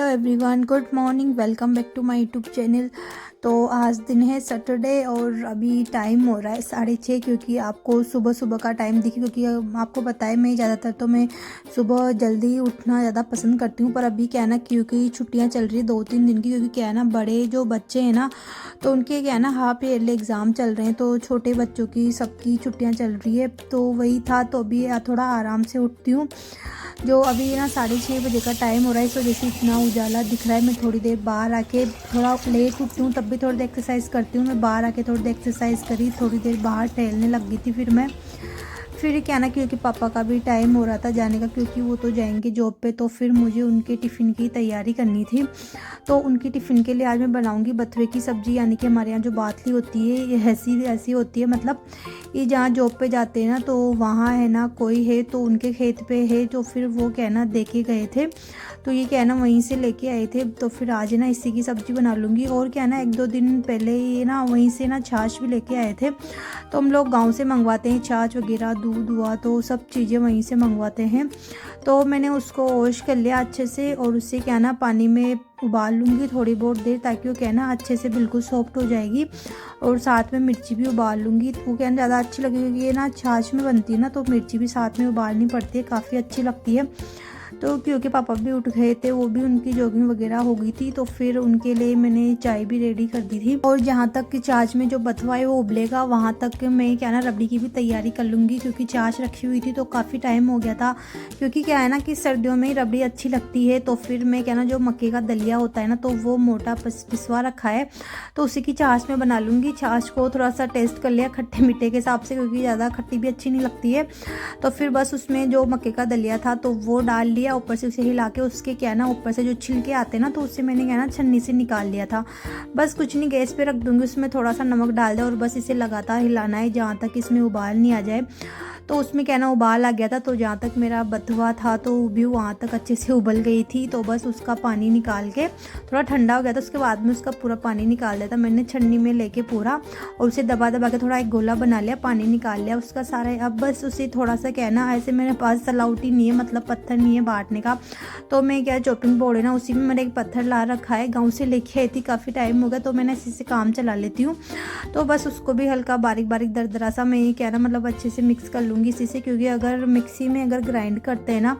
Hello everyone, good morning. Welcome back to my YouTube channel. तो आज दिन है सैटरडे और अभी टाइम हो रहा है 6:30, क्योंकि आपको सुबह सुबह का टाइम दिखे, क्योंकि आपको पता है मैं ज़्यादातर तो मैं सुबह जल्दी उठना ज़्यादा पसंद करती हूँ। पर अभी क्या है ना, क्योंकि छुट्टियाँ चल रही है 2-3 दिन की, क्योंकि क्या है ना बड़े जो बच्चे हैं ना तो उनके क्या है ना हाफ ईयरली एग्ज़ाम चल रहे हैं, तो छोटे बच्चों की सबकी छुट्टियाँ चल रही है। तो वही था, तो अभी थोड़ा आराम से उठती हूँ। जो अभी ना 6:30 बजे का टाइम हो रहा है, इस वजह से इतना उजाला दिख रहा है। मैं थोड़ी देर बाहर आके थोड़ा लेट उठती हूँ, तब भी थोड़ी देर एक्सरसाइज करती हूँ। मैं बाहर आके थोड़ी देर एक्सरसाइज करी, थोड़ी देर बाहर टहलने लग गई थी। फिर क्या ना, क्योंकि पापा का भी टाइम हो रहा था जाने का, क्योंकि वो तो जाएंगे जॉब पे, तो फिर मुझे उनके टिफ़िन की तैयारी करनी थी। तो उनकी टिफ़िन के लिए आज मैं बनाऊंगी बथुए की सब्ज़ी, यानी कि हमारे यहाँ जो बातली होती है ये ऐसी ऐसी होती है। मतलब ये जहाँ जॉब पे जाते हैं ना, तो वहाँ है ना कोई है, तो उनके खेत पे है, तो फिर वो क्या है ना देखे गए थे, तो ये क्या है ना वहीं से लेके आए थे। तो फिर आज ना इसी की सब्ज़ी बना लूँगी। और क्या है ना 1-2 दिन पहले ये ना वहीं से ना छाछ भी लेके आए थे। तो हम लोग गांव से मंगवाते हैं छाछ वगैरह, दूध हुआ, तो सब चीज़ें वहीं से मंगवाते हैं। तो मैंने उसको वॉश कर लिया अच्छे से, और उससे क्या ना पानी में उबाल लूँगी थोड़ी बहुत देर, ताकि वो क्या है ना अच्छे से बिल्कुल सॉफ्ट हो जाएगी। और साथ में मिर्ची भी उबाल लूँगी, तो वो क्या है ज़्यादा अच्छी लगेगी। ये ना छाछ में बनती है ना, तो मिर्ची भी साथ में उबालनी पड़ती है, काफ़ी अच्छी लगती है। तो क्योंकि पापा भी उठ गए थे, वो भी उनकी जॉगिंग वगैरह हो गई थी, तो फिर उनके लिए मैंने चाय भी रेडी कर दी थी। और जहाँ तक कि छाछ में जो बथुआ है वो उबलेगा, वहाँ तक मैं क्या ना रबड़ी की भी तैयारी कर लूँगी, क्योंकि छाछ रखी हुई थी तो काफ़ी टाइम हो गया था। क्योंकि क्या है ना कि सर्दियों में ही रबड़ी अच्छी लगती है। तो फिर मैं क्या ना जो मक्के का दलिया होता है ना, तो वो मोटा पिसवा रखा है, तो उसी की छाछ में बना लूँगी। छाछ को थोड़ा सा टेस्ट कर लिया खट्टे मीठे के हिसाब से, क्योंकि ज़्यादा खट्टी भी अच्छी नहीं लगती है। तो फिर बस उसमें जो मक्के का दलिया था तो वो डाल लिया, ऊपर से उसे हिला के, उसके क्या ना ऊपर से जो छिलके आते हैं ना, तो उससे मैंने क्या ना छन्नी से निकाल लिया था। बस कुछ नहीं, गैस पे रख दूंगी, उसमें थोड़ा सा नमक डाल दे, और बस इसे लगातार हिलाना है जहाँ तक इसमें उबाल नहीं आ जाए। तो उसमें क्या ना उबाल आ गया था, तो जहाँ तक मेरा बथुआ था तो भी वहाँ तक अच्छे से उबल गई थी। तो बस उसका पानी निकाल के थोड़ा ठंडा हो गया था, उसके बाद में उसका पूरा पानी निकाल दिया था मैंने छन्नी में लेके पूरा, और उसे दबा दबा के थोड़ा एक गोला बना लिया, पानी निकाल लिया उसका सारा। अब बस उसे थोड़ा सा क्या है ना, ऐसे मेरे पास सलाउटी नहीं है, मतलब पत्थर नहीं है बांटने का, तो मैं क्या चॉपिंग बोर्ड है ना, उसी में मैंने एक पत्थर ला रखा है, गाँव से लेके आई थी, काफ़ी टाइम हो गया, तो मैंने इसी से काम चला लेती हूँ। तो बस उसको भी हल्का बारीक बारीक दरदरा सा मैं क्या ना मतलब अच्छे से मिक्स कर लूँगी इसी से, क्योंकि अगर मिक्सी में अगर ग्राइंड करते हैं ना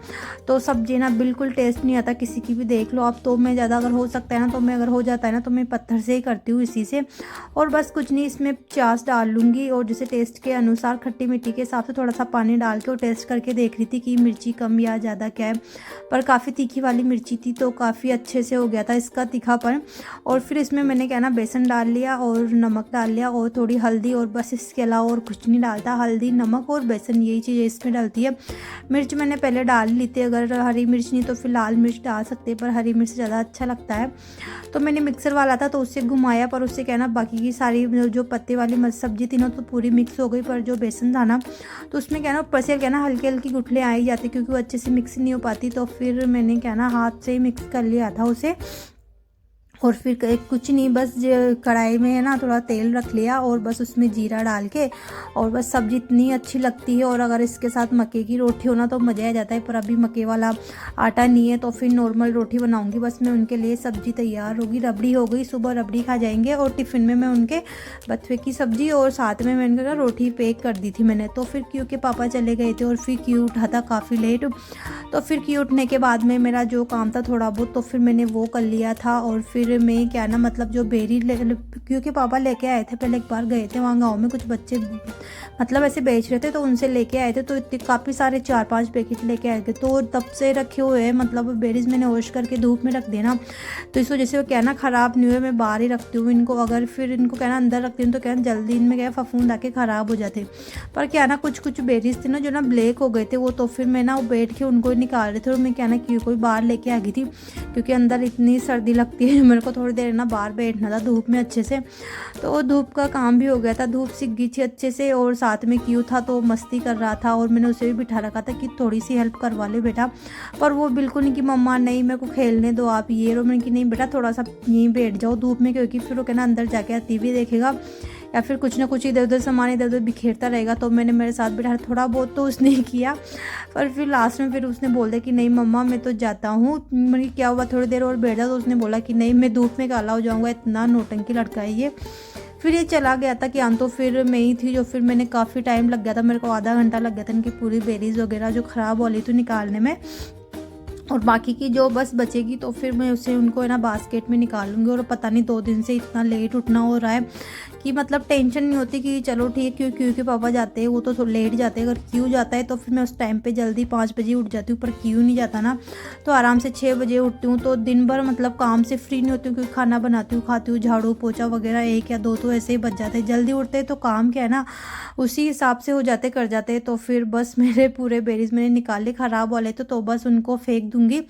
तो सब्जी ना बिल्कुल टेस्ट नहीं आता, किसी की भी देख लो आप। तो मैं ज़्यादा अगर हो सकता है ना, तो मैं अगर हो जाता है ना, तो मैं पत्थर से ही करती हूँ इसी से। और बस कुछ नहीं, इसमें प्याज डाल लूँगी, और जैसे टेस्ट के अनुसार खट्टी मिट्टी के हिसाब से थोड़ा सा पानी डाल के, और टेस्ट करके देख रही थी कि मिर्ची कम या ज़्यादा क्या है। पर काफ़ी तीखी वाली मिर्ची थी, तो काफ़ी अच्छे से हो गया था इसका तीखापन। और फिर इसमें मैंने क्या ना बेसन डाल लिया, और नमक डाल लिया, और थोड़ी हल्दी, और बस इसके अलावा और कुछ नहीं डालता। हल्दी, नमक और बेसन, यही चीज़ें इसमें डलती है। मिर्च मैंने पहले डाल ली थी, अगर हरी मिर्च नहीं तो फिर लाल मिर्च डाल सकते हैं, पर हरी मिर्च ज़्यादा अच्छा लगता है। तो मैंने मिक्सर वाला था तो उससे घुमाया, पर उससे क्या ना बाकी की सारी जो पत्ते वाली सब्जी थी ना तो पूरी मिक्स हो गई। पर जो बेसन था ना, तो उसमें क्या ना ऊपर से क्या ना हल्की हल्की गुठलियाँ आ ही जाती, क्योंकि वो अच्छे से मिक्स नहीं हो पाती। तो फिर मैंने क्या ना हाथ से ही मिक्स कर लिया था उसे। और फिर कुछ नहीं, बस कढ़ाई में है ना थोड़ा तेल रख लिया, और बस उसमें जीरा डाल के, और बस सब्जी इतनी अच्छी लगती है। और अगर इसके साथ मक्के की रोटी हो ना तो मज़ा आ जाता है, पर अभी मक्के वाला आटा नहीं है, तो फिर नॉर्मल रोटी बनाऊंगी। बस मैं उनके लिए सब्जी तैयार होगी, रबड़ी हो गई, सुबह रबड़ी खा जाएंगे, और टिफ़िन में मैं उनके बथुए की सब्जी और साथ में मैंने ना रोटी पैक कर दी थी मैंने। तो फिर क्योंकि पापा चले गए थे, और फिर क्यों उठा था काफ़ी लेट, तो फिर क्यों उठने के बाद में मेरा जो काम था थोड़ा बहुत, तो फिर मैंने वो कर लिया था। और फिर मैं क्या ना मतलब जो बेरी क्योंकि पापा लेके आए थे, पहले एक बार गए थे वहाँ गांव में, कुछ बच्चे मतलब ऐसे बेच रहे थे, तो उनसे लेके आए थे, तो इतने काफ़ी सारे 4-5 पैकेट लेके आए थे। तो तब से रखे हुए हैं, मतलब बेरीज मैंने वॉश करके धूप में रख देना, तो इस वजह से वो क्या ना ख़राब नहीं हुए। मैं बाहर ही रखती हूँ इनको, अगर फिर इनको क्या ना अंदर रखती हूँ तो क्या जल्दी इनमें क्या फफूंद आके ख़राब हो जाते। पर क्या ना कुछ कुछ बेरीज थे ना जो ना ब्लैक हो गए थे वो, तो फिर मैं ना वो बैठ के उनको निकाल रहे थे, और मैं क्या ना क्यों कोई बाहर लेके आ गई थी, क्योंकि अंदर इतनी सर्दी लगती है, मेरे को थोड़ी देर ना बाहर बैठना था धूप में अच्छे से। तो धूप का काम भी हो गया था, धूप सीख गई थी अच्छे से, और साथ में क्यों था तो मस्ती कर रहा था, और मैंने उसे भी बिठा रखा था कि थोड़ी सी हेल्प करवा ले बेटा। पर वो बिल्कुल नहीं कि मम्मा नहीं मेरे को खेलने दो आप ये, और मैंने कि नहीं बेटा थोड़ा सा यहीं बैठ जाओ धूप में, क्योंकि फिर वो कहना अंदर जाके टीवी देखेगा, या फिर कुछ ना कुछ इधर उधर सामान इधर उधर बिखेरता रहेगा। तो मैंने मेरे साथ बिठा थोड़ा बहुत तो उसने किया, पर फिर लास्ट में फिर उसने बोल दिया कि नहीं मम्मा मैं तो जाता हूँ। मैंने क्या हुआ थोड़ी देर और बैठ जा, तो उसने बोला कि नहीं मैं धूप में काला हो जाऊँगा, इतना नौटंकी लड़का है ये। फिर ये चला गया था कि आन, तो फिर मैं ही थी जो फिर मैंने काफ़ी टाइम लग गया था, मेरे को आधा घंटा लग गया था इनकी पूरी बेरीज वगैरह जो ख़राब हो रही थी निकालने में। और बाकी की जो बस बचेगी तो फिर मैं उसे उनको है ना बास्केट में निकालूंगी। और पता नहीं 2 दिन से इतना लेट उठना हो रहा है कि मतलब टेंशन नहीं होती कि चलो ठीक है क्योंकि पापा जाते हैं वो तो लेट जाते हैं, अगर क्यों जाता है तो फिर मैं उस टाइम पे जल्दी 5 बजे उठ जाती हूँ, पर क्यों नहीं जाता ना तो आराम से 6 बजे उठती हूँ। तो दिन भर मतलब काम से फ्री नहीं होती हूँ क्योंकि खाना बनाती हूँ, खाती हूँ, झाड़ू पोछा वगैरह 1 या 2 तो ऐसे ही बच जाते हैं। जल्दी उठते तो काम क्या है ना उसी हिसाब से हो जाते कर जाते। तो फिर बस मेरे पूरे बेरीज मैंने निकाले, ख़राब वाले तो बस उनको फेंक दूँगी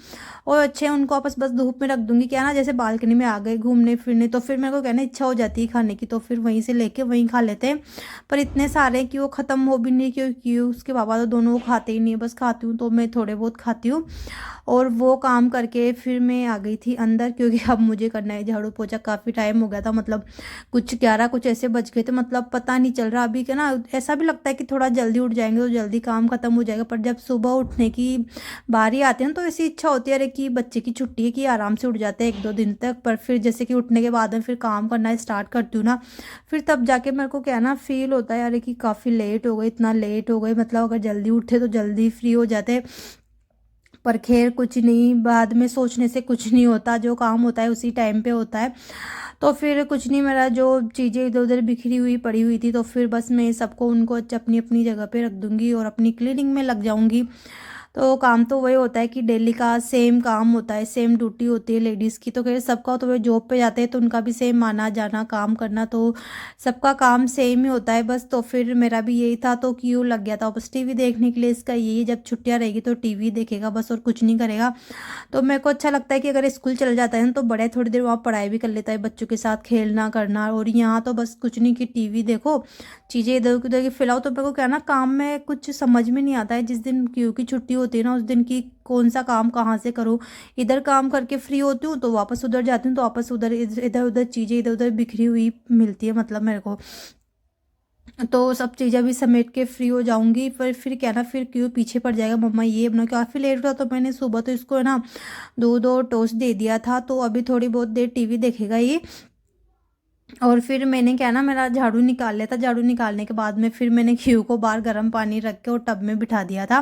और अच्छे उनको आपस बस धूप में रख दूँगी। क्या ना जैसे बालकनी में आ गए घूमने फिरने तो फिर मेरे को कहना इच्छा हो जाती है खाने की, तो फिर वहीं से लेके वहीं खा लेते हैं। पर इतने सारे कि वो ख़त्म हो भी नहीं, क्योंकि उसके पापा तो दोनों खाते ही नहीं, बस खाती हूँ तो मैं थोड़े बहुत खाती हूँ। और वो काम करके फिर मैं आ गई थी अंदर क्योंकि अब मुझे करना है झाड़ू पोछा। काफ़ी टाइम हो गया था, मतलब कुछ 11 कुछ ऐसे बज गए थे, मतलब पता नहीं चल रहा अभी के ना। ऐसा भी लगता है कि थोड़ा जल्दी उठ जाएंगे तो जल्दी काम खत्म हो जाएगा, पर जब सुबह उठने की बारी आती है ना तो ऐसी इच्छा होती है अरे कि बच्चे की छुट्टी है कि आराम से उठ जाते हैं 1-2 दिन तक। पर फिर जैसे कि उठने के बाद में फिर काम करना स्टार्ट करती हूँ ना, फिर तब जाके मेरे को क्या ना फील होता है अरे कि काफ़ी लेट हो गए, इतना लेट हो गए, मतलब अगर जल्दी उठते तो जल्दी फ्री हो जाते। पर खैर कुछ नहीं, बाद में सोचने से कुछ नहीं होता, जो काम होता है उसी टाइम पे होता है। तो फिर कुछ नहीं, मेरा जो चीज़ें इधर उधर बिखरी हुई पड़ी हुई थी तो फिर बस मैं सबको उनको अपनी अपनी जगह पे रख दूँगी और अपनी क्लीनिंग में लग जाऊँगी। तो काम तो वही होता है कि डेली का सेम काम होता है, सेम ड्यूटी होती है लेडीज़ की। तो खैर सबका तो वे जॉब पे जाते हैं तो उनका भी सेम आना जाना काम करना, तो सबका काम सेम ही होता है बस। तो फिर मेरा भी यही था तो क्यों लग गया था बस टीवी देखने के लिए। इसका यही जब छुट्टियाँ रहेगी तो टीवी देखेगा बस और कुछ नहीं करेगा। तो मेरे को अच्छा लगता है कि अगर स्कूल चल जाता है ना तो बड़े थोड़ी देर वहाँ पढ़ाई भी कर लेता है, बच्चों के साथ खेलना करना। और यहाँ तो बस कुछ नहीं कि टीवी देखो, चीज़ें इधर उधर की फैलाओ। तो मेरे को क्या ना काम में कुछ समझ में नहीं आता है, जिस दिन क्यों की छुट्टी होती है ना उस दिन की कौन सा काम कहाँ से करूँ। इधर काम करके फ्री होती हूँ तो वापस उधर जाती हूँ तो वापस उधर इधर उधर चीज़ें इधर उधर बिखरी हुई मिलती है मतलब मेरे को। तो सब चीज़ें भी समेट के फ्री हो जाऊंगी, पर फिर क्या ना फिर क्यों पीछे पड़ जाएगा मम्मा ये बना। काफ़ी लेट हुआ तो मैंने सुबह तो इसको है ना दूध और टोस्ट दे दिया था, तो अभी थोड़ी बहुत देर टीवी देखेगा ये। और फिर मैंने क्या ना मेरा झाड़ू निकाल लिया था, झाड़ू निकालने के बाद में फिर मैंने क्यू को बाहर गर्म पानी रख के और टब में बिठा दिया था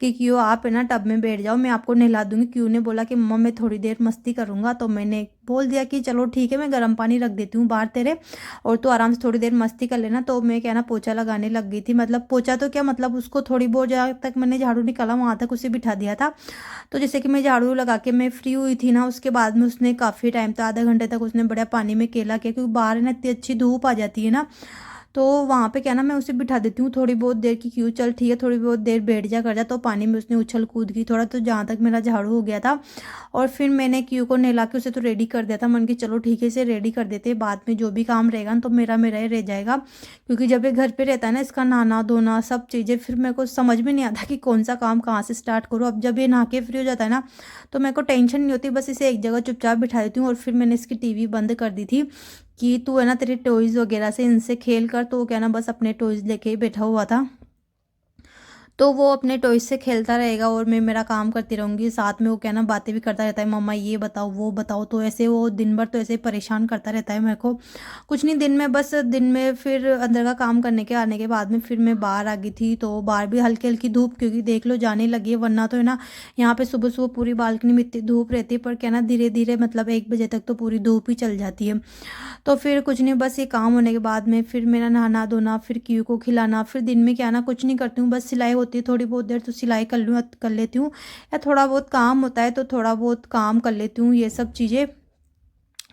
कि क्यों आप है ना टब में बैठ जाओ, मैं आपको नहला दूंगी। क्यों ने बोला कि मम्मा मैं थोड़ी देर मस्ती करूंगा, तो मैंने बोल दिया कि चलो ठीक है मैं गर्म पानी रख देती हूँ बाहर तेरे, और तो आराम से थोड़ी देर मस्ती कर लेना। तो मैं क्या ना पोछा लगाने लग गई थी, मतलब पोछा तो क्या मतलब उसको थोड़ी बहुत जगह तक मैंने झाड़ू निकाला वहाँ तक उसे बिठा दिया था। तो जैसे कि मैं झाड़ू लगा के मैं फ्री हुई थी ना, उसके बाद में उसने काफ़ी टाइम तक आधा घंटे तक उसने बड़ा पानी में केला किया, क्योंकि बाहर है ना इतनी अच्छी धूप आ जाती है ना। तो वहाँ पे क्या ना मैं उसे बिठा देती हूँ थोड़ी बहुत देर की, क्यों चल ठीक है थोड़ी बहुत देर बैठ जा कर जा। तो पानी में उसने उछल कूद की थोड़ा, तो जहाँ तक मेरा झाड़ू हो गया था। और फिर मैंने क्यू को नहला के उसे तो रेडी कर दिया था, मन की चलो ठीक है इसे रेडी कर देते, बाद में जो भी काम रहेगा ना तो मेरा मेरा ही रह जाएगा। क्योंकि जब ये घर पे रहता है ना इसका नहाना धोना सब चीज़ें, फिर मेरे को समझ में नहीं आता कि कौन सा काम कहाँ से स्टार्ट करूँ। अब जब ये नहा के फ्री हो जाता है ना तो मेरे को टेंशन नहीं होती, बस इसे एक जगह चुपचाप बिठा देती हूँ। और फिर मैंने इसकी टीवी बंद कर दी थी कि तू है ना तेरे टॉयज़ वगैरह से इनसे खेल कर, तो वो क्या ना बस अपने टॉयज़ लेके ही बैठा हुआ था। तो वो अपने टॉयज से खेलता रहेगा और मैं मेरा काम करती रहूँगी साथ में। वो क्या ना बातें भी करता रहता है, मम्मा ये बताओ वो बताओ। तो ऐसे वो दिन भर तो ऐसे परेशान करता रहता है मेरे को। कुछ नहीं, दिन में बस दिन में फिर अंदर का काम करने के आने के बाद में फिर मैं बाहर आ गई थी। तो बाहर भी हल्की हल्की धूप क्योंकि देख लो जाने लगी है, वरना तो है ना यहाँ पे सुबह सुबह पूरी बालकनी में इतनी धूप रहती है, पर क्या ना धीरे धीरे मतलब 1 बजे तक तो पूरी धूप ही चल जाती है। तो फिर कुछ नहीं, बस ये काम होने के बाद में फिर मेरा नहाना धोना, फिर क्यू को खिलाना। फिर दिन में क्या ना कुछ नहीं करती हूँ, बस सिलाई होती है थोड़ी बहुत देर तो सिलाई कर लेती हूँ, या थोड़ा बहुत काम होता है तो थोड़ा बहुत काम कर लेती हूँ ये सब चीज़ें।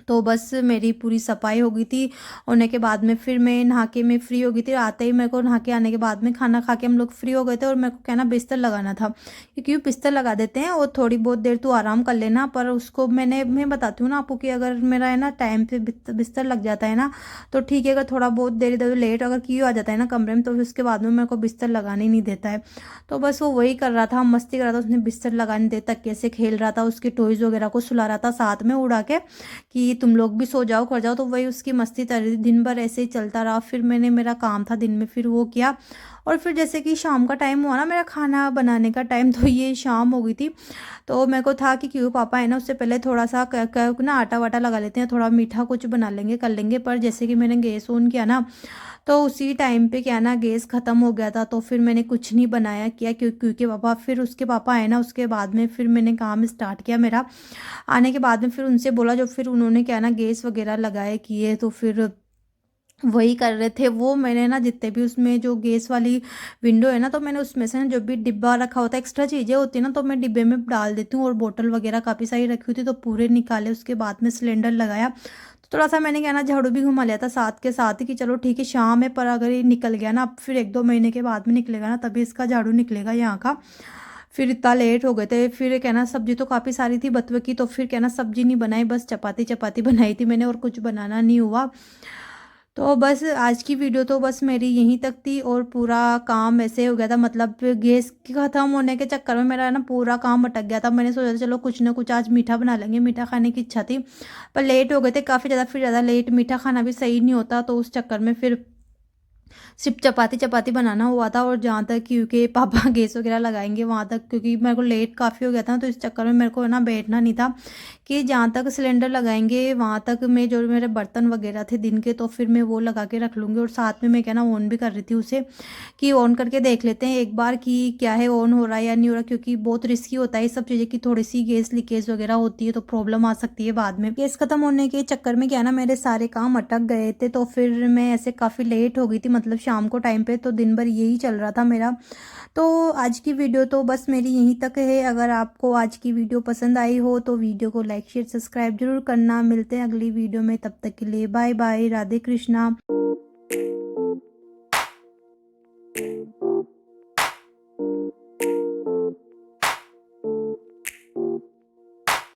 तो बस मेरी पूरी सफाई हो गई थी होने के बाद में फिर मैं नहा के मैं फ्री हो गई थी। आते ही मेरे को नहा के आने के बाद में खाना खा के हम लोग फ्री हो गए थे, और मेरे को क्या ना बिस्तर लगाना था, क्योंकि बिस्तर लगा देते हैं और थोड़ी बहुत देर तू आराम कर लेना। पर उसको मैं बताती हूँ ना आपको कि अगर मेरा है ना टाइम पे बिस्तर लग जाता है ना तो ठीक है, अगर थोड़ा बहुत देर इधर लेट अगर क्यों आ जाता है ना कमरे में तो फिर उसके बाद में मेरे को बिस्तर लगाने ही नहीं देता है। तो बस वो वही कर रहा था, मस्ती कर रहा था, उसने बिस्तर लगाने दे तकिए से खेल रहा था, उसके टॉयज़ वगैरह को सुला रहा था साथ में उड़ा के कि तुम लोग भी सो जाओ कर जाओ, तो वही उसकी मस्ती तरी दिन भर ऐसे ही चलता रहा। फिर मैंने मेरा काम था दिन में फिर वो किया, और फिर जैसे कि शाम का टाइम हुआ ना मेरा खाना बनाने का टाइम, तो ये शाम हो गई थी। तो मेरे को था कि क्यों पापा है ना उससे पहले थोड़ा सा ना आटा वाटा लगा लेते हैं, थोड़ा मीठा कुछ बना लेंगे कर लेंगे। पर जैसे कि मैंने गैस ऑन किया ना, तो उसी टाइम पे क्या ना गैस ख़त्म हो गया था, तो फिर मैंने कुछ नहीं बनाया किया क्योंकि पापा फिर उसके पापा आए ना, उसके बाद में फिर मैंने काम स्टार्ट किया मेरा। आने के बाद में फिर उनसे बोला, जो फिर उन्होंने क्या ना गैस वगैरह लगाए किए, तो फिर वही कर रहे थे वो। मैंने ना जितने भी उसमें जो गैस वाली विंडो है ना, तो मैंने उसमें से ना जो भी डिब्बा रखा होता है, एक्स्ट्रा चीज़ें होती है ना, तो मैं डिब्बे में डाल देती हूँ। और बोतल वगैरह काफ़ी सारी रखी हुई थी, तो पूरे निकाले। उसके बाद में सिलेंडर लगाया, तो थोड़ा सा मैंने क्या ना झाड़ू भी घुमा लिया था साथ के साथ ही, कि चलो ठीक है शाम है, पर अगर ये निकल गया ना, अब फिर 1-2 महीने के बाद में निकलेगा ना, तभी इसका झाड़ू निकलेगा यहाँ का। फिर इतना लेट हो गए थे, फिर क्या ना सब्जी तो काफ़ी सारी थी बतवे की, तो फिर क्या ना सब्जी नहीं बनाई, बस चपाती चपाती बनाई थी मैंने, और कुछ बनाना नहीं हुआ। तो बस आज की वीडियो तो बस मेरी यहीं तक थी, और पूरा काम ऐसे हो गया था, मतलब गैस की ख़त्म होने के चक्कर में मेरा ना पूरा काम अटक गया था। मैंने सोचा था चलो कुछ ना कुछ आज मीठा बना लेंगे, मीठा खाने की इच्छा थी, पर लेट हो गए थे काफ़ी ज़्यादा। फिर ज़्यादा लेट मीठा खाना भी सही नहीं होता, तो उस चक्कर में फिर सिर्फ चपाती चपाती बनाना हुआ था। और जहाँ तक क्योंकि पापा गैस वगैरह लगाएंगे वहाँ तक, क्योंकि मेरे को लेट काफ़ी हो गया था, तो इस चक्कर में मेरे को ना बैठना नहीं था, कि जहाँ तक सिलेंडर लगाएंगे वहाँ तक मैं जो मेरे बर्तन वगैरह थे दिन के, तो फिर मैं वो लगा के रख लूँगी। और साथ में मैं क्या ना ऑन भी कर रही थी उसे, कि ऑन करके देख लेते हैं एक बार कि क्या है, ऑन हो रहा है या नहीं हो रहा, क्योंकि बहुत रिस्की होता है ये सब चीज़ें, कि थोड़ी सी गैस लीकेज वगैरह होती है तो प्रॉब्लम आ सकती है बाद में। गैस खत्म होने के चक्कर में क्या ना मेरे सारे काम अटक गए थे, तो फिर मैं ऐसे काफ़ी लेट हो गई थी, मतलब शाम को टाइम पे, तो दिन भर यही चल रहा था मेरा। तो आज की वीडियो तो बस मेरी यहीं तक है। अगर आपको आज की वीडियो पसंद आई हो तो वीडियो को लाइक शेयर सब्सक्राइब जरूर करना। मिलते हैं अगली वीडियो में, तब तक के लिए बाय बाय, राधे कृष्णा।